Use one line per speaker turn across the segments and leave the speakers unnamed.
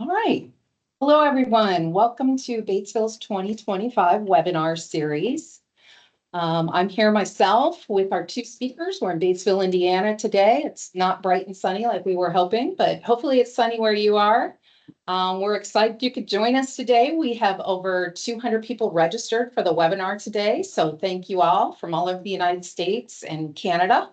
right. Hello, everyone. Welcome to Batesville's 2025 webinar series. I'm here myself with our two speakers. We're in Batesville, Indiana today. It's not bright and sunny like we were hoping, but hopefully it's sunny where you are. We're excited you could join us today. We have over 200 people registered for the webinar today. So thank you all from all over the United States and Canada.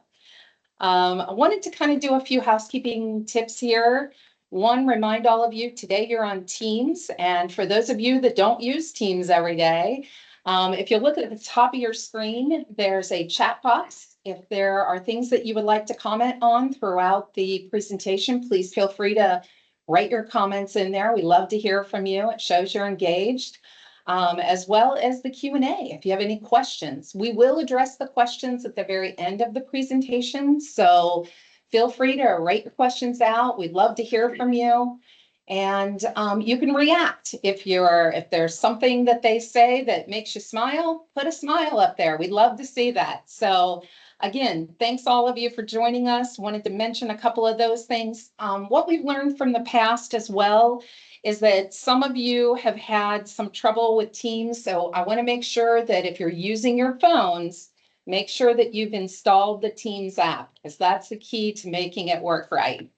I wanted to kind of do a few housekeeping tips here. One, remind all of you, today you're on Teams. And for those of you that don't use Teams every day, if you look at the top of your screen, there's a chat box. If there are things that you would like to comment on throughout the presentation, please feel free to write your comments in there. We love to hear from you. It shows you're engaged. As well as the Q&A. If you have any questions, we will address the questions at the very end of the presentation. So feel free to write your questions out. We'd love to hear from you. And you can react. If there's something that they say that makes you smile, put a smile up there. We'd love to see that. So again, thanks all of you for joining us. Wanted to mention a couple of those things. What we've learned from the past as well is that some of you have had some trouble with Teams. So I want to make sure that if you're using your phones, make sure that you've installed the Teams app, because that's the key to making it work right.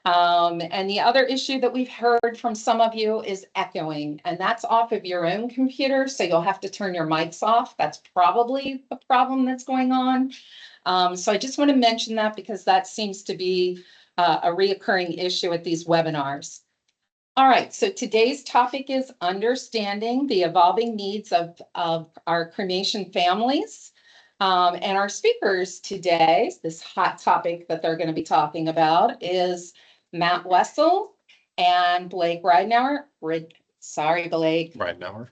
And the other issue that we've heard from some of you is echoing, and that's off of your own computer. So you'll have to turn your mics off. That's probably the problem that's going on. So I just want to mention that because that seems to be a reoccurring issue at these webinars. All right, so today's topic is understanding the evolving needs of our cremation families. And our speakers today, this hot topic that they're going to be talking about is Matt Wessel and Blake Ridenour. Sorry, Blake.
Ridenour.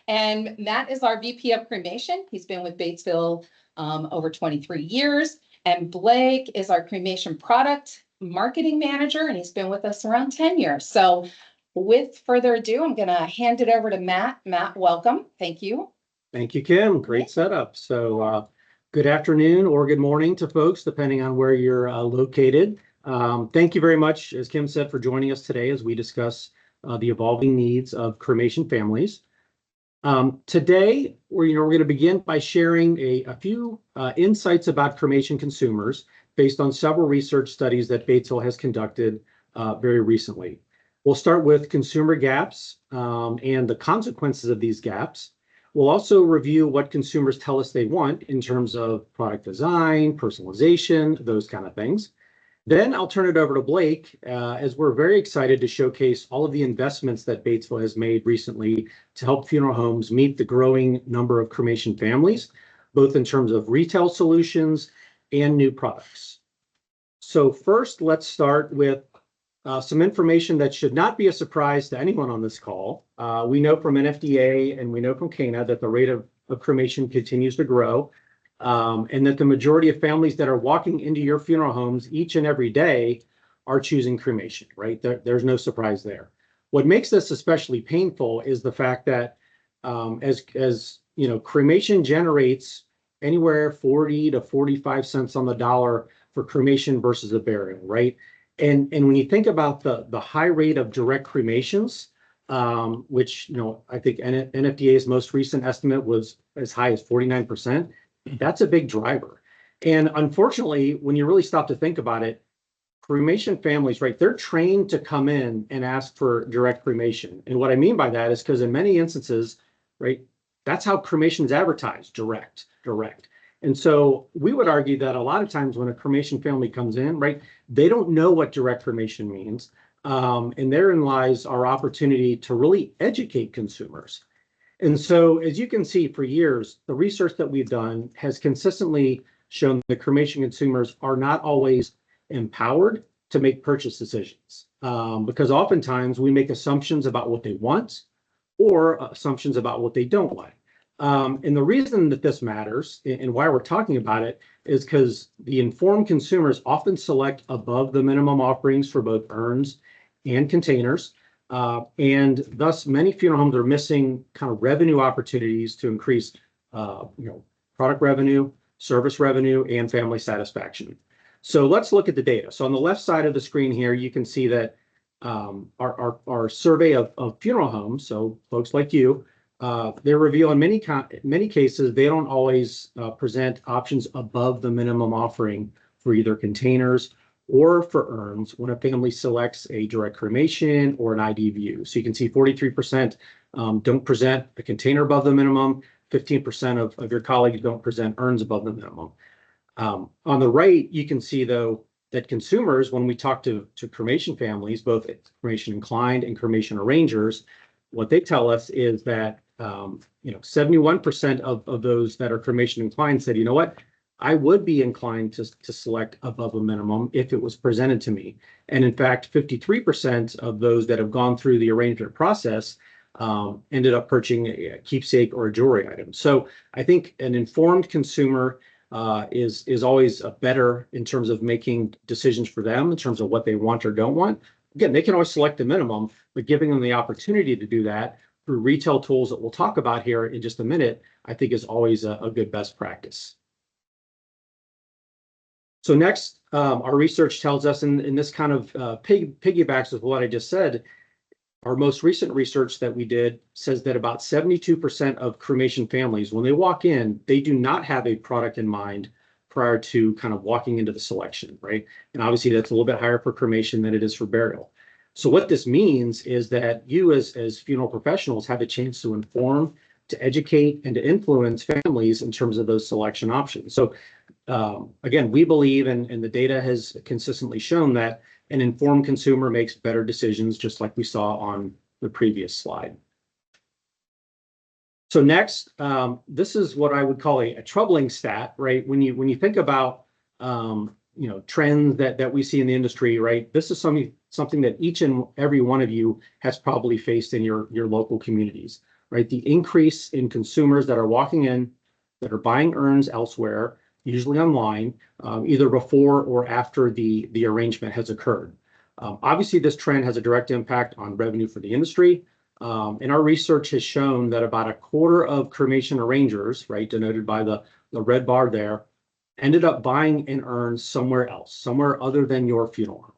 And Matt is our VP of cremation. He's been with Batesville over 23 years. And Blake is our cremation product marketing manager, and he's been with us around 10 years. So with further ado, I'm going to hand it over to Matt. Matt, welcome. Thank you.
Thank you, Kim. Great setup. So good afternoon or good morning to folks, depending on where you're located. Thank you very much, as Kim said, for joining us today as we discuss the evolving needs of cremation families. Today, we're going to begin by sharing a few insights about cremation consumers based on several research studies that Batesville has conducted very recently. We'll start with consumer gaps and the consequences of these gaps. We'll also review what consumers tell us they want in terms of product design, personalization, those kind of things. Then I'll turn it over to Blake, as we're very excited to showcase all of the investments that Batesville has made recently to help funeral homes meet the growing number of cremation families, both in terms of retail solutions and new products. So first, let's start with some information that should not be a surprise to anyone on this call. We know from NFDA and we know from CANA that the rate of cremation continues to grow, and that the majority of families that are walking into your funeral homes each and every day are choosing cremation, right? There's no surprise there. What makes this especially painful is the fact that as you know, cremation generates anywhere 40 to 45 cents on the dollar for cremation versus a burial, right? And when you think about the high rate of direct cremations, which, you know, I think NFDA's most recent estimate was as high as 49%, that's a big driver. And unfortunately, when you really stop to think about it, cremation families, right, they're trained to come in and ask for direct cremation. And what I mean by that is because in many instances, right, that's how cremation is advertised, direct. And so we would argue that a lot of times when a cremation family comes in, right, they don't know what direct cremation means. And therein lies our opportunity to really educate consumers. And so, as you can see, for years, the research that we've done has consistently shown that cremation consumers are not always empowered to make purchase decisions, because oftentimes we make assumptions about what they want or assumptions about what they don't want. And the reason that this matters and why we're talking about it is because the informed consumers often select above the minimum offerings for both urns and containers. And thus many funeral homes are missing kind of revenue opportunities to increase product revenue, service revenue, and family satisfaction. So let's look at the data. So on the left side of the screen here, you can see that our survey of funeral homes, so folks like you, they reveal in many cases, they don't always present options above the minimum offering for either containers or for urns when a family selects a direct cremation or an ID view. So you can see 43% don't present a container above the minimum, 15% of your colleagues don't present urns above the minimum. On the right, you can see, though, that consumers, when we talk to cremation families, both cremation inclined and cremation arrangers, what they tell us is that 71% of those that are cremation inclined said, you know what, I would be inclined to select above a minimum if it was presented to me. And in fact, 53% of those that have gone through the arrangement process ended up purchasing a keepsake or a jewelry item. So I think an informed consumer is always better in terms of making decisions for them in terms of what they want or don't want. Again, they can always select the minimum, but giving them the opportunity to do that through retail tools that we'll talk about here in just a minute, I think is always a good best practice. So next, our research tells us, and this kind of piggybacks with what I just said, our most recent research that we did says that about 72% of cremation families, when they walk in, they do not have a product in mind prior to kind of walking into the selection, right? And obviously that's a little bit higher for cremation than it is for burial. So what this means is that you as funeral professionals have a chance to inform, to educate, and to influence families in terms of those selection options. So again, we believe, and the data has consistently shown that an informed consumer makes better decisions, just like we saw on the previous slide. So next, this is what I would call a troubling stat, right? When you think about trends that we see in the industry, right? This is something that each and every one of you has probably faced in your local communities, right? The increase in consumers that are walking in, that are buying urns elsewhere, usually online, either before or after the arrangement has occurred. Obviously, this trend has a direct impact on revenue for the industry. And our research has shown that about a quarter of cremation arrangers, right, denoted by the red bar there, ended up buying an urn somewhere else, somewhere other than your funeral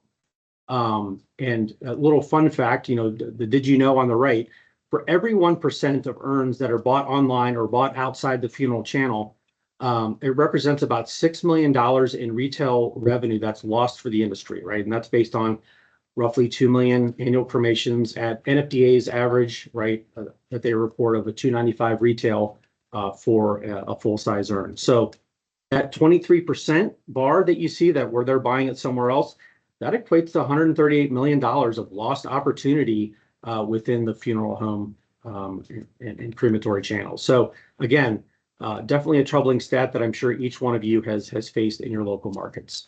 home. And a little fun fact, the did you know on the right, for every 1% of urns that are bought online or bought outside the funeral channel, it represents about $6 million in retail revenue that's lost for the industry, right? And that's based on roughly 2 million annual cremations at NFDA's average, right, that they report of a $295 retail for a full-size urn. So that 23% bar that you see that where they're buying it somewhere else, that equates to $138 million of lost opportunity within the funeral home and crematory channels. So again, definitely a troubling stat that I'm sure each one of you has faced in your local markets.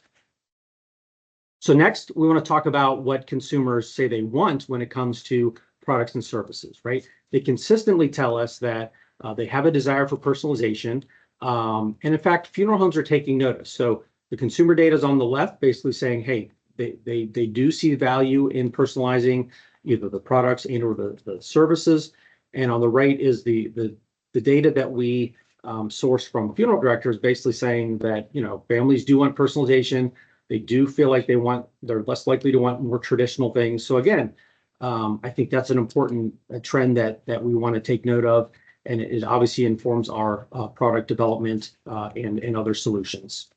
So next, we want to talk about what consumers say they want when it comes to products and services, right? They consistently tell us that they have a desire for personalization. And in fact, funeral homes are taking notice. So the consumer data is on the left, basically saying, hey, they do see value in personalizing either the products and or the services. And on the right is the data that we source from funeral directors, basically saying that families do want personalization. They do feel like they're less likely to want more traditional things. So again, I think that's an important trend that we want to take note of, and it obviously informs our product development and other solutions.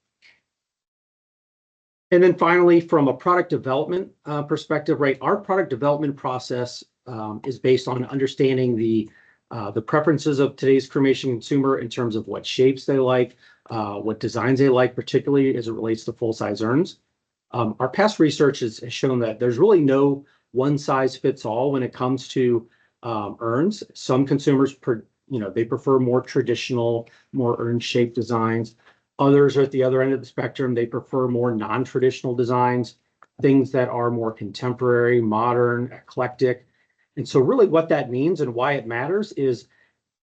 And then finally, from a product development perspective, right, our product development process is based on understanding the preferences of today's cremation consumer in terms of what shapes they like, what designs they like, particularly as it relates to full-size urns. Our past research has shown that there's really no one size fits all when it comes to urns. Some consumers, they prefer more traditional, more urn-shaped designs. Others are at the other end of the spectrum. They prefer more non-traditional designs, things that are more contemporary, modern, eclectic. And so really what that means and why it matters is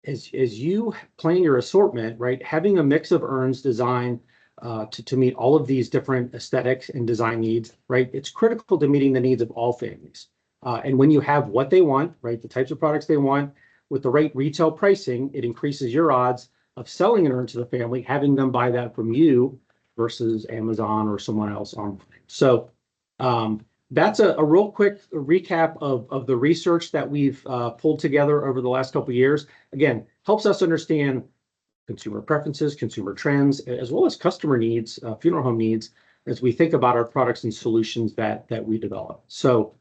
as you plan your assortment, right, having a mix of urns designed to meet all of these different aesthetics and design needs, right, it's critical to meeting the needs of all families. And when you have what they want, right, the types of products they want, with the right retail pricing, it increases your odds of selling an urn to the family, having them buy that from you versus Amazon or someone else online. So that's a real quick recap of the research that we've pulled together over the last couple of years. Again, helps us understand consumer preferences, consumer trends, as well as customer needs, funeral home needs, as we think about our products and solutions that we develop. So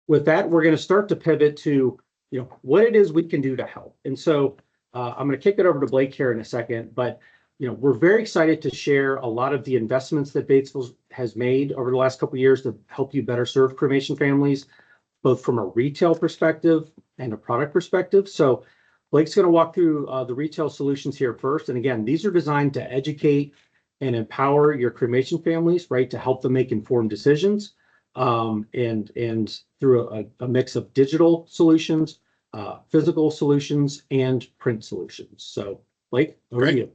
with that, we're going to start to pivot to, what it is we can do to help. And so I'm going to kick it over to Blake here in a second, but we're very excited to share a lot of the investments that Batesville has made over the last couple of years to help you better serve cremation families, both from a retail perspective and a product perspective. So Blake's going to walk through the retail solutions here first. And again, these are designed to educate and empower your cremation families, right, to help them make informed decisions, and through a mix of digital solutions, physical solutions, and print solutions. So Blake, over to you.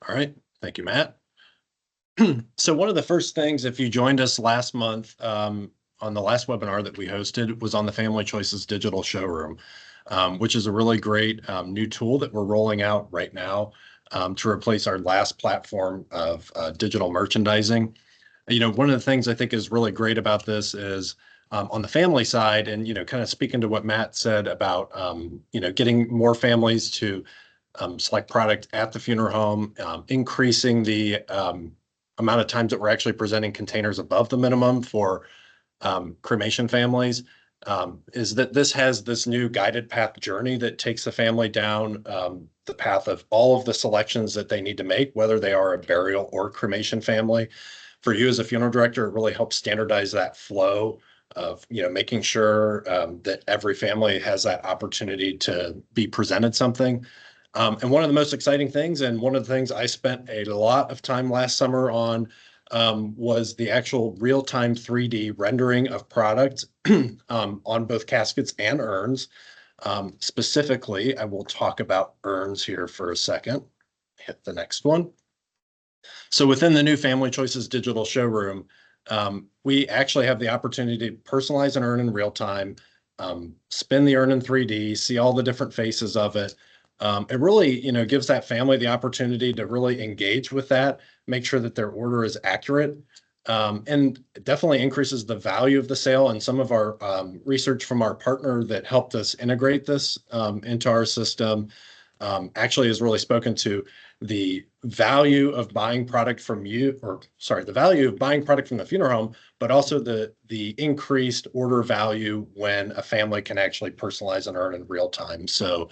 All right. Thank you, Matt. So one of the first things, if you joined us last month on the last webinar that we hosted, was on the Family Choices Digital Showroom, which is a really great new tool that we're rolling out right now to replace our last platform of digital merchandising. One of the things I think is really great about this is on the family side, and kind of speaking to what Matt said about getting more families to select product at the funeral home, increasing the amount of times that we're actually presenting containers above the minimum for cremation families, is that this has this new guided path journey that takes the family down the path of all of the selections that they need to make, whether they are a burial or cremation family. For you as a funeral director, it really helps standardize that flow of making sure that every family has that opportunity to be presented something. And one of the most exciting things, and one of the things I spent a lot of time last summer on, was the actual real-time 3D rendering of product on both caskets and urns. Specifically, I will talk about urns here for a second. Hit the next one. So within the new Family Choices Digital Showroom, we actually have the opportunity to personalize an urn in real time, spin the urn in 3D, see all the different faces of it. It really, gives that family the opportunity to really engage with that, make sure that their order is accurate, and it definitely increases the value of the sale. And some of our research from our partner that helped us integrate this into our system actually has really spoken to the value of buying product from the value of buying product from the funeral home, but also the increased order value when a family can actually personalize an urn in real time. So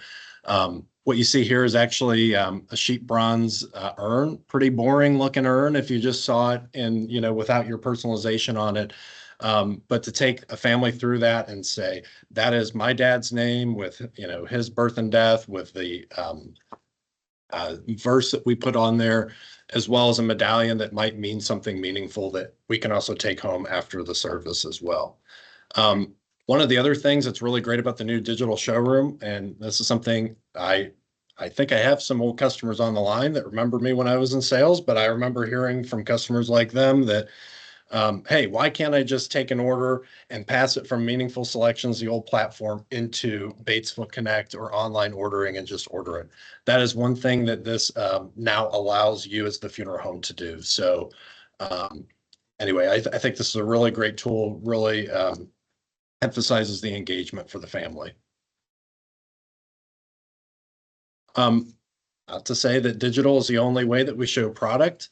what you see here is actually a sheet bronze urn, pretty boring looking urn if you just saw it and, without your personalization on it. But to take a family through that and say, that is my dad's name with, his birth and death, with the verse that we put on there, as well as a medallion that might mean something meaningful that we can also take home after the service as well. One of the other things that's really great about the new digital showroom, and this is something I think I have some old customers on the line that remember me when I was in sales, but I remember hearing from customers like them that, hey, why can't I just take an order and pass it from Meaningful Selections, the old platform, into Batesville Connect or online ordering and just order it? That is one thing that this now allows you as the funeral home to do. So anyway, I think this is a really great tool, really emphasizes the engagement for the family. Not to say that digital is the only way that we show product.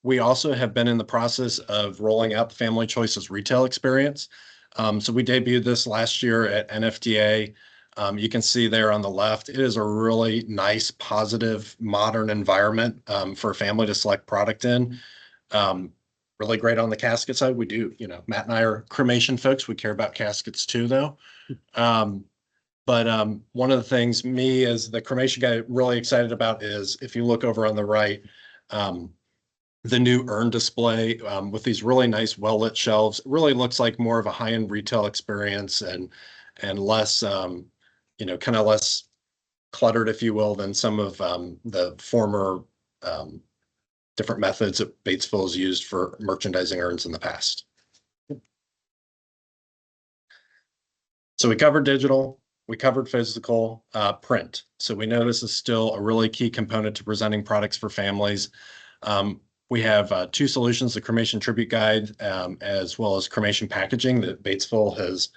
We also have been in the process of rolling out the Family Choices retail experience. So we debuted this last year at NFDA. You can see there on the left, it is a really nice, positive, modern environment for a family to select product in. Really great on the casket side. We do, Matt and I are cremation folks. We care about caskets too, though. But one of the things me as the cremation guy really excited about is if you look over on the right, the new urn display with these really nice well-lit shelves. It really looks like more of a high-end retail experience and less, kind of less cluttered, if you will, than some of the former different methods that Batesville has used for merchandising urns in the past. So we covered digital, we covered physical, print. So we know this is still a really key component to presenting products for families. We have two solutions, the Cremation Tribute Guide, as well as cremation packaging that Batesville has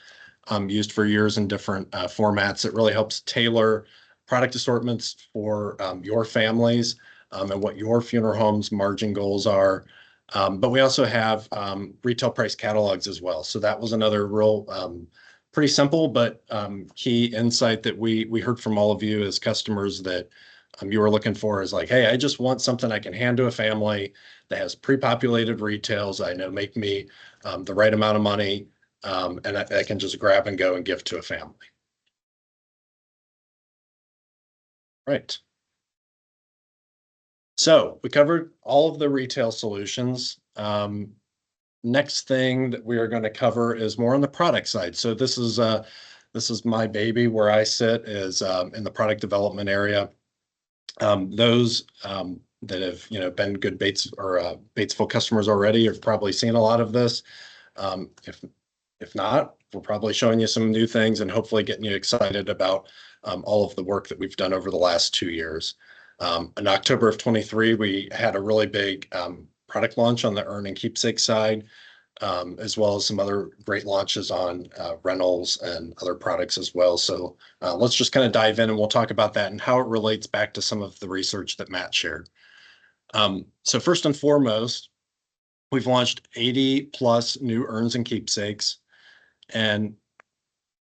used for years in different formats. It really helps tailor product assortments for your families and what your funeral home's margin goals are. But we also have retail price catalogs as well. So that was another real pretty simple but key insight that we heard from all of you as customers that you were looking for is like, hey, I just want something I can hand to a family that has pre-populated retails. I know make me the right amount of money, and I can just grab and go and give to a family. Right. So we covered all of the retail solutions. Next thing that we are going to cover is more on the product side. So this is my baby where I sit is in the product development area. Those that have been good Batesville customers already have probably seen a lot of this. If not, we're probably showing you some new things and hopefully getting you excited about all of the work that we've done over the last 2 years. In October of 23, we had a really big product launch on the Earn and Keepsake side, as well as some other great launches on rentals and other products as well. So let's just kind of dive in and we'll talk about that and how it relates back to some of the research that Matt shared. So first and foremost, we've launched 80 plus new Earns and Keepsakes. And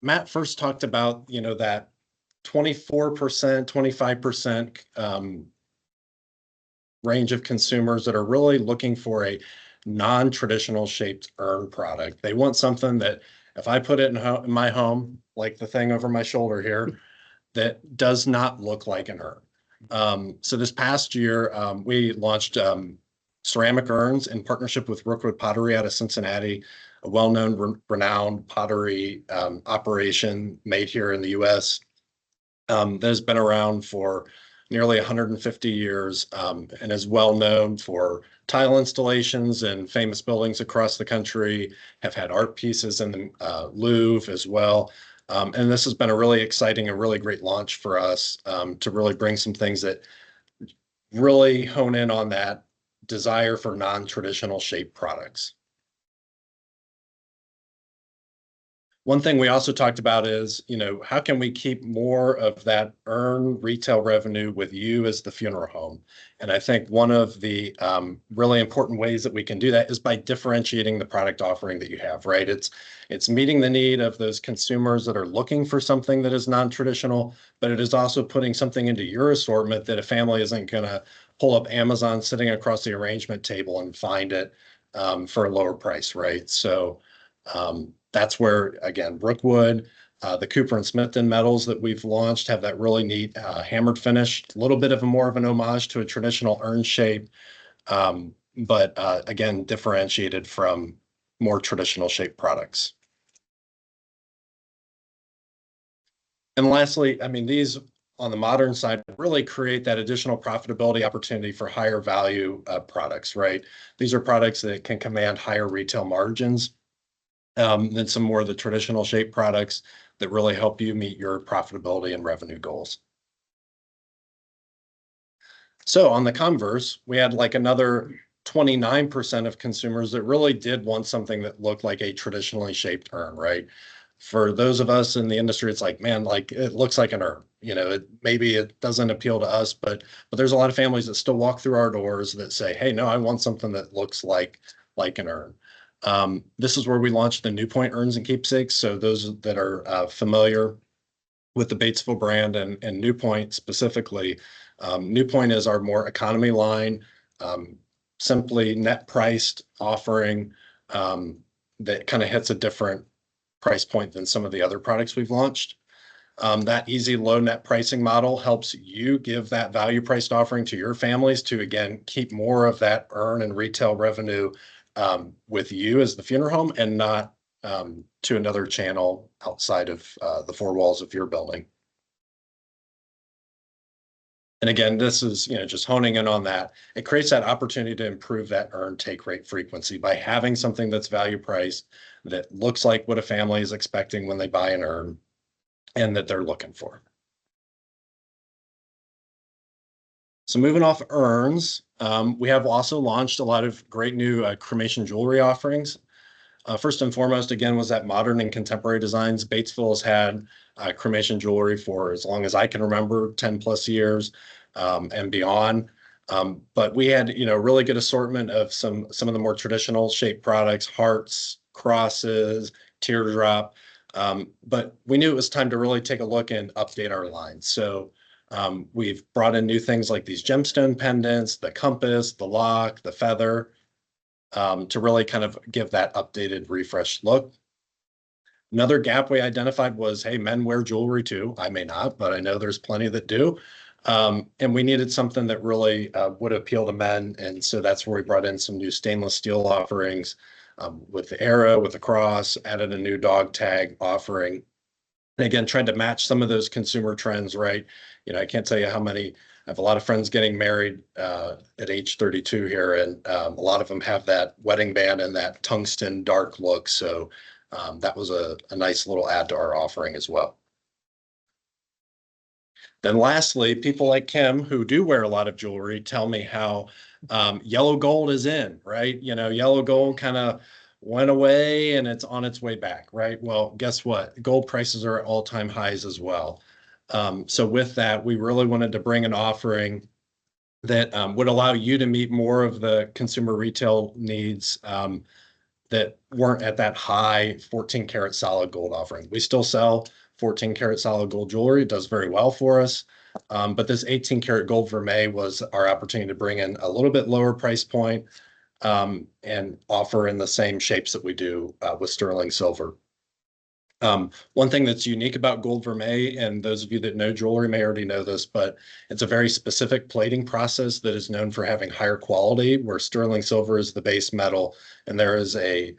Matt first talked about, that 24%, 25% range of consumers that are really looking for a non-traditional shaped urn product. They want something that if I put it in my home, like the thing over my shoulder here, that does not look like an urn. So this past year, we launched ceramic urns in partnership with Rookwood Pottery out of Cincinnati, a well-known, renowned pottery operation made here in the U.S. That has been around for nearly 150 years and is well known for tile installations in famous buildings across the country, have had art pieces in the Louvre as well. And this has been a really exciting and really great launch for us to really bring some things that really hone in on that desire for non-traditional shaped products. One thing we also talked about is, how can we keep more of that urn retail revenue with you as the funeral home? And I think one of the really important ways that we can do that is by differentiating the product offering that you have, right? It's meeting the need of those consumers that are looking for something that is non-traditional, but it is also putting something into your assortment that a family isn't going to pull up Amazon sitting across the arrangement table and find it for a lower price, right? So that's where, again, Rookwood, the Cooper and Smithton metals that we've launched have that really neat hammered finish, a little bit of more of an homage to a traditional urn shape, but again, differentiated from more traditional shaped products. And lastly, these on the modern side really create that additional profitability opportunity for higher value products, right? These are products that can command higher retail margins than some more of the traditional shape products that really help you meet your profitability and revenue goals. So on the converse, we had like another 29% of consumers that really did want something that looked like a traditionally shaped urn, right? For those of us in the industry, it's like, man, like it looks like an urn. Maybe it doesn't appeal to us, but there's a lot of families that still walk through our doors that say, hey, no, I want something that looks like an urn. This is where we launched the New Point Earns and Keepsakes. So those that are familiar with the Batesville brand and New Point specifically, New Point is our more economy line, simply net priced offering that kind of hits a different price point than some of the other products we've launched. That easy low net pricing model helps you give that value priced offering to your families to, again, keep more of that earn and retail revenue with you as the funeral home and not to another channel outside of the four walls of your building. And again, this is just honing in on that. It creates that opportunity to improve that earn take rate frequency by having something that's value priced that looks like what a family is expecting when they buy an urn and that they're looking for. So moving off urns, We have also launched a lot of great new cremation jewelry offerings. First and foremost, again, was that modern and contemporary designs. Batesville has had cremation jewelry for as long as I can remember, 10 plus years and beyond. But we had, really good assortment of some of the more traditional shaped products, hearts, crosses, teardrop. But we knew it was time to really take a look and update our line. So we've brought in new things like these gemstone pendants, the compass, the lock, the feather, to really kind of give that updated, refreshed look. Another gap we identified was, hey, men wear jewelry too. I may not, but I know there's plenty that do. And we needed something that really would appeal to men. And so that's where we brought in some new stainless steel offerings with the arrow, with the cross, added a new dog tag offering. And again, trying to match some of those consumer trends, right? I can't tell you how many. I have a lot of friends getting married at age 32 here, and a lot of them have that wedding band and that tungsten dark look. So that was a nice little add to our offering as well. Then lastly, people like Kim, who do wear a lot of jewelry, tell me how yellow gold is in, right? Yellow gold kind of went away and it's on its way back, right? Well, guess what? Gold prices are at all-time highs as well. So with that, we really wanted to bring an offering that would allow you to meet more of the consumer retail needs that weren't at that high 14 karat solid gold offering. We still sell 14 karat solid gold jewelry. It does very well for us. But this 18 karat gold vermeil was our opportunity to bring in a little bit lower price point and offer in the same shapes that we do with sterling silver. One thing that's unique about gold vermeil, and those of you that know jewelry may already know this, but it's a very specific plating process that is known for having higher quality, where sterling silver is the base metal, and there is a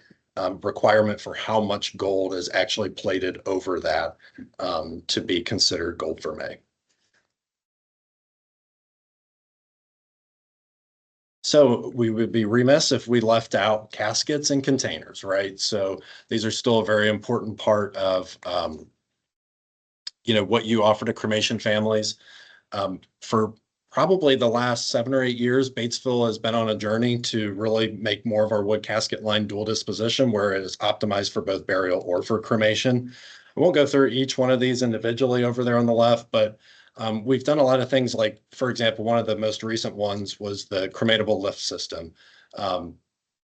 requirement for how much gold is actually plated over that to be considered gold vermeil. So we would be remiss if we left out caskets and containers, right? So these are still a very important part of, what you offer to cremation families. For probably the last 7 or 8 years, Batesville has been on a journey to really make more of our wood casket line dual disposition, where it is optimized for both burial or for cremation. I won't go through each one of these individually over there on the left, but we've done a lot of things like, for example, one of the most recent ones was the crematable lift system.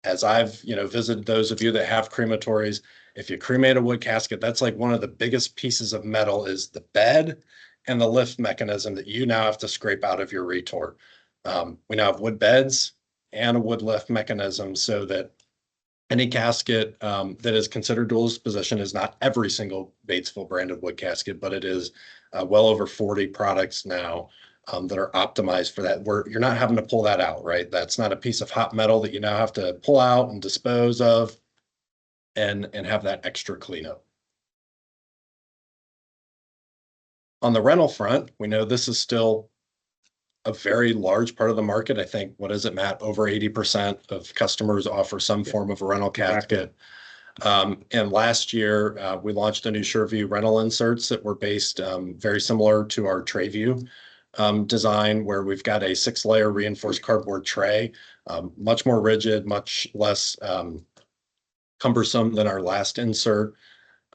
As I've, visited those of you that have crematories, if you cremate a wood casket, that's like one of the biggest pieces of metal is the bed and the lift mechanism that you now have to scrape out of your retort. We now have wood beds and a wood lift mechanism so that any casket that is considered dual disposition is not every single Batesville branded wood casket, but it is well over 40 products now that are optimized for that, where you're not having to pull that out, right? That's not a piece of hot metal that you now have to pull out and dispose of and have that extra cleanup. On the rental front, we know this is still a very large part of the market. I think, what is it, Matt? Over 80% of customers offer some form of a rental casket. And last year, we launched a new SureView rental inserts that were based very similar to our TrayView design, where we've got a 6-layer reinforced cardboard tray, much more rigid, much less cumbersome than our last insert.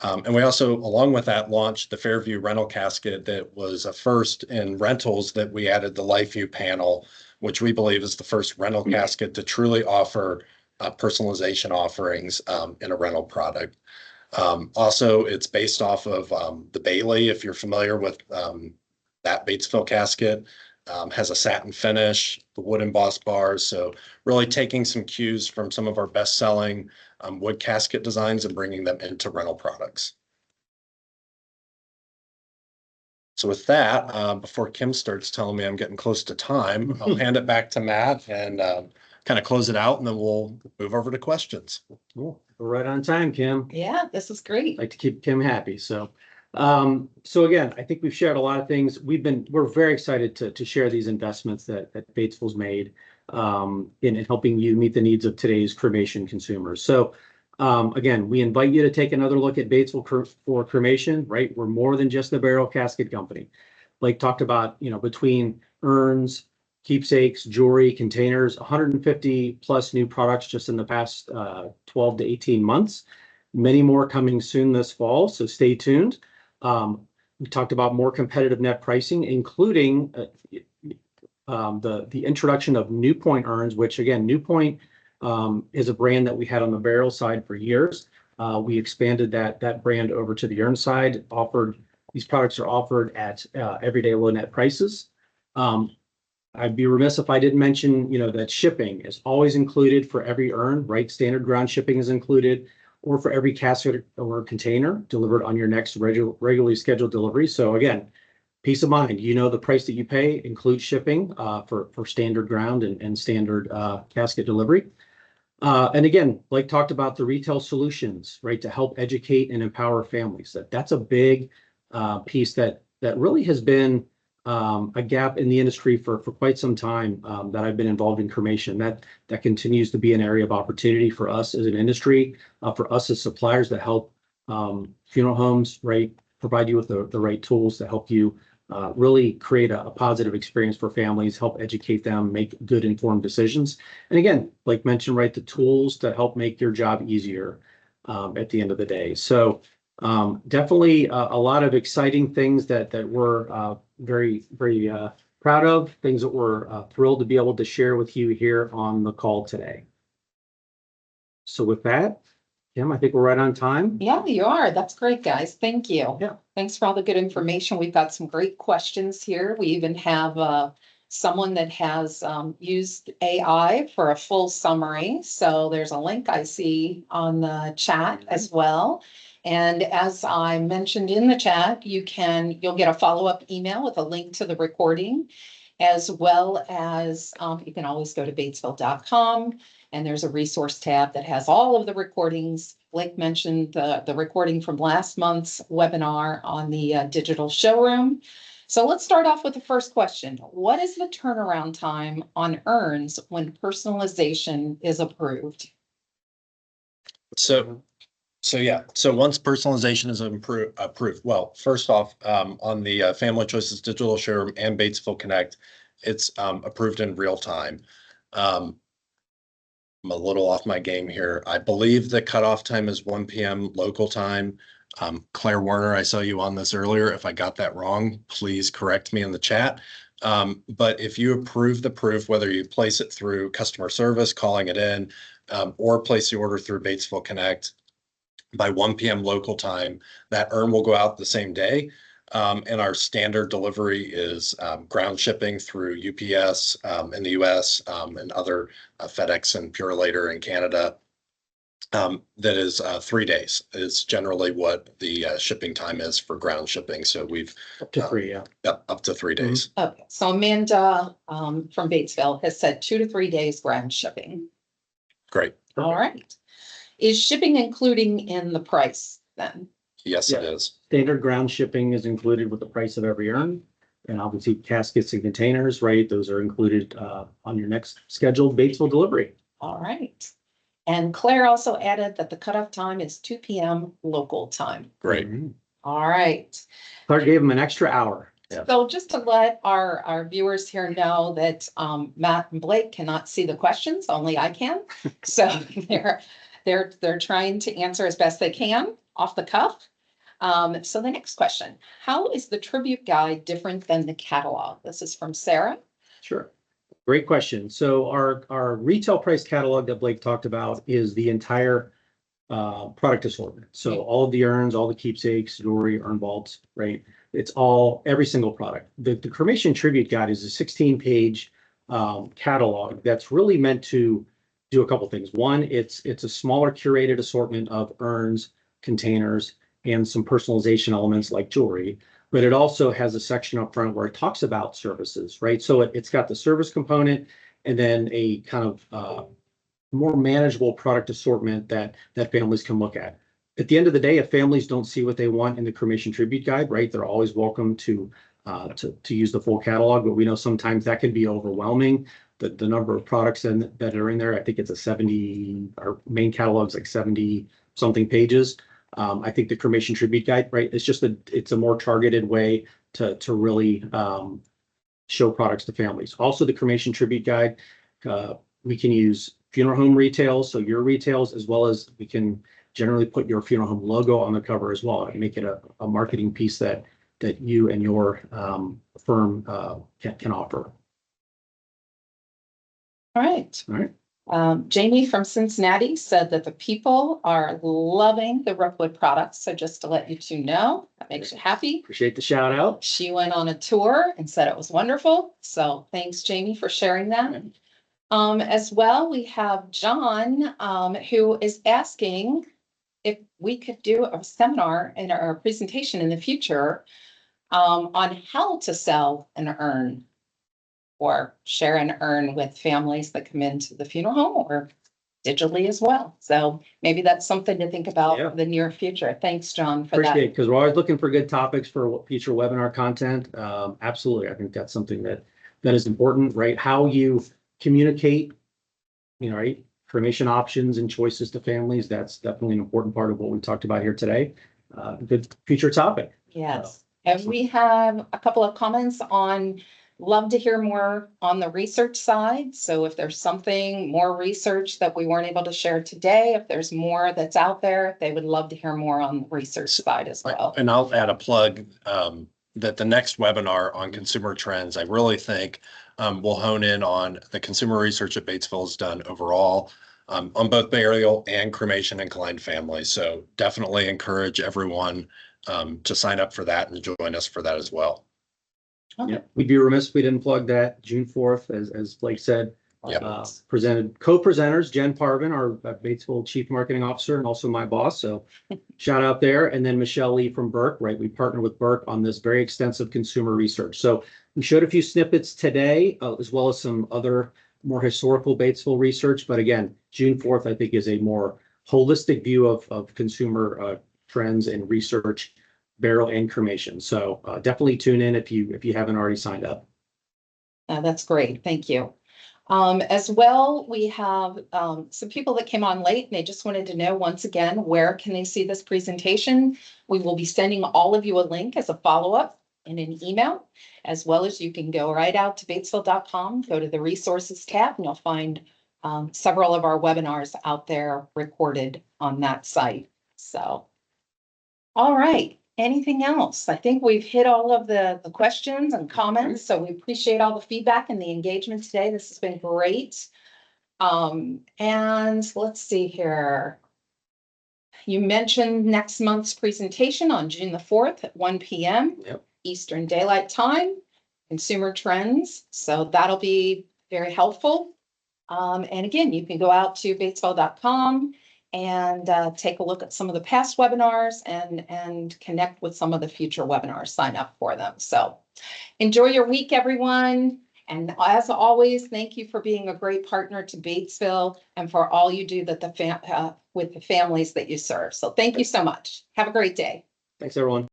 And we also, along with that, launched the Fairview rental casket that was a first in rentals, that we added the LifeView panel, which we believe is the first rental casket to truly offer personalization offerings in a rental product. Also, it's based off of the Bailey, if you're familiar with that Batesville casket, has a satin finish, the wood embossed bars. So really taking some cues from some of our best-selling wood casket designs and bringing them into rental products. So with that, before Kim starts telling me I'm getting close to time, I'll hand it back to Matt and kind of close it out, and then we'll move over to questions.
Cool. We're right on time, Kim.
Yeah, this is great.
Like to keep Kim happy. So again, I think we've shared a lot of things. We're very excited to share these investments that Batesville's made in helping you meet the needs of today's cremation consumers. So again, we invite you to take another look at Batesville for cremation, right? We're more than just a burial casket company. Blake talked about, between urns, keepsakes, jewelry, containers, 150 plus new products just in the past 12 to 18 months. Many more coming soon this fall, so stay tuned. We talked about more competitive net pricing, including the introduction of New Point urns, which again, New Point is a brand that we had on the barrel side for years. We expanded that brand over to the urn side. These products are offered at everyday low net prices. I'd be remiss if I didn't mention, that shipping is always included for every urn, right? Standard ground shipping is included, or for every casket or container delivered on your next regularly scheduled delivery. So again, peace of mind, the price that you pay includes shipping for standard ground and standard casket delivery. And again, Blake talked about the retail solutions, right, to help educate and empower families. That's a big piece that really has been a gap in the industry for quite some time that I've been involved in cremation. That continues to be an area of opportunity for us as an industry, for us as suppliers that help funeral homes, right, provide you with the right tools to help you really create a positive experience for families, help educate them, make good informed decisions. And again, like mentioned, right, the tools to help make your job easier at the end of the day. So definitely a lot of exciting things that we're very, very proud of, things that we're thrilled to be able to share with you here on the call today. So with that, Kim, I think we're right on time.
Yeah, you are. That's great, guys. Thank you.
Yeah.
Thanks for all the good information. We've got some great questions here. We even have someone that has used AI for a full summary. So there's a link I see on the chat as well. And as I mentioned in the chat, you'll get a follow-up email with a link to the recording, as well as you can always go to batesville.com. And there's a resource tab that has all of the recordings. Blake mentioned the recording from last month's webinar on the digital showroom. So let's start off with the first question. What is the turnaround time on urns when personalization is approved?
So once personalization is approved, well, first off, on the Family Choices Digital Showroom and Batesville Connect, it's approved in real time. I'm a little off my game here. I believe the cutoff time is 1 p.m. local time. Claire Warner, I saw you on this earlier. If I got that wrong, please correct me in the chat. But if you approve the proof, whether you place it through customer service, calling it in, or place the order through Batesville Connect, by 1 p.m. local time, that urn will go out the same day. And our standard delivery is ground shipping through UPS in the US and other FedEx and Purolator in Canada. That is 3 days is generally what the shipping time is for ground shipping. So we've
Up to 3, yeah.
Yep, up to 3 days.
Okay, so Amanda from Batesville has said 2 to 3 days ground shipping.
Great.
All right. Is shipping including in the price then?
Yes, it is.
Standard ground shipping is included with the price of every urn. And obviously caskets and containers, right? Those are included on your next scheduled Batesville delivery.
All right. And Claire also added that the cutoff time is 2 p.m. local time.
Great.
All right.
Claire gave them an extra hour.
Yeah.
So just to let our viewers here know that Matt and Blake cannot see the questions, only I can. So they're trying to answer as best they can off the cuff. So the next question, how is the tribute guide different than the catalog? This is from Sarah.
Sure. Great question. So our retail price catalog that Blake talked about is the entire product assortment. So all of the urns, all the keepsakes, jewelry, urn vaults, right? It's every single product. The cremation tribute guide is a 16-page catalog that's really meant to do a couple things. One, it's a smaller curated assortment of urns, containers, and some personalization elements like jewelry, but it also has a section up front where it talks about services, right? So it's got the service component and then a kind of more manageable product assortment that families can look at. At the end of the day, if families don't see what they want in the cremation tribute guide, right, they're always welcome to use the full catalog, but we know sometimes that can be overwhelming. The number of products that are in there, I think it's our main catalog's like 70 something pages. I think the cremation tribute guide, right, it's a more targeted way to really show products to families. Also, the cremation tribute guide, we can use funeral home retails, so your retails, as well as we can generally put your funeral home logo on the cover as well and make it a marketing piece that you and your firm can offer.
All right.
All right.
Jamie from Cincinnati said that the people are loving the Rookwood products. So just to let you two know, that makes you happy.
Appreciate the shout out.
She went on a tour and said it was wonderful. So thanks, Jamie, for sharing that. As well, we have John, who is asking if we could do a seminar and our presentation in the future on how to sell an urn or share an urn with families that come into the funeral home or digitally as well. So maybe that's something to think about for the near future. Thanks, John, for that.
Appreciate it, because we're always looking for good topics for future webinar content. Absolutely. I think that's something that is important, right? How you communicate, right? Cremation options and choices to families. That's definitely an important part of what we talked about here today. Good future topic.
Yes. And we have a couple of comments on, love to hear more on the research side. So if there's something more research that we weren't able to share today, if there's more that's out there, they would love to hear more on the research side as well.
And I'll add a plug that the next webinar on consumer trends, I really think will hone in on the consumer research that Batesville has done overall on both burial and cremation inclined families. So definitely encourage everyone to sign up for that and join us for that as well.
Okay.
Yeah, we'd be remiss if we didn't plug that June 4th, as Blake said. Presented co-presenters, Jen Parvin, our Batesville Chief Marketing Officer, and also my boss. So shout out there. And then Michelle Lee from Burke, right? We partner with Burke on this very extensive consumer research. So we showed a few snippets today, as well as some other more historical Batesville research. But again, June 4th, I think, is a more holistic view of consumer trends and research, burial and cremation. So definitely tune in if you haven't already signed up.
That's great. Thank you. As well, we have some people that came on late and they just wanted to know, once again, where can they see this presentation? We will be sending all of you a link as a follow-up in an email, as well as you can go right out to batesville.com, go to the resources tab, and you'll find several of our webinars out there recorded on that site. So, all right. Anything else? I think we've hit all of the questions and comments, so we appreciate all the feedback and the engagement today. This has been great. And let's see here. You mentioned next month's presentation on June the 4th at 1 p.m. Eastern Daylight Time, consumer trends. So that'll be very helpful. And again, you can go out to batesville.com and take a look at some of the past webinars and connect with some of the future webinars, sign up for them. So enjoy your week, everyone. And as always, thank you for being a great partner to Batesville and for all you do that with the families that you serve. So thank you so much. Have a great day.
Thanks, everyone.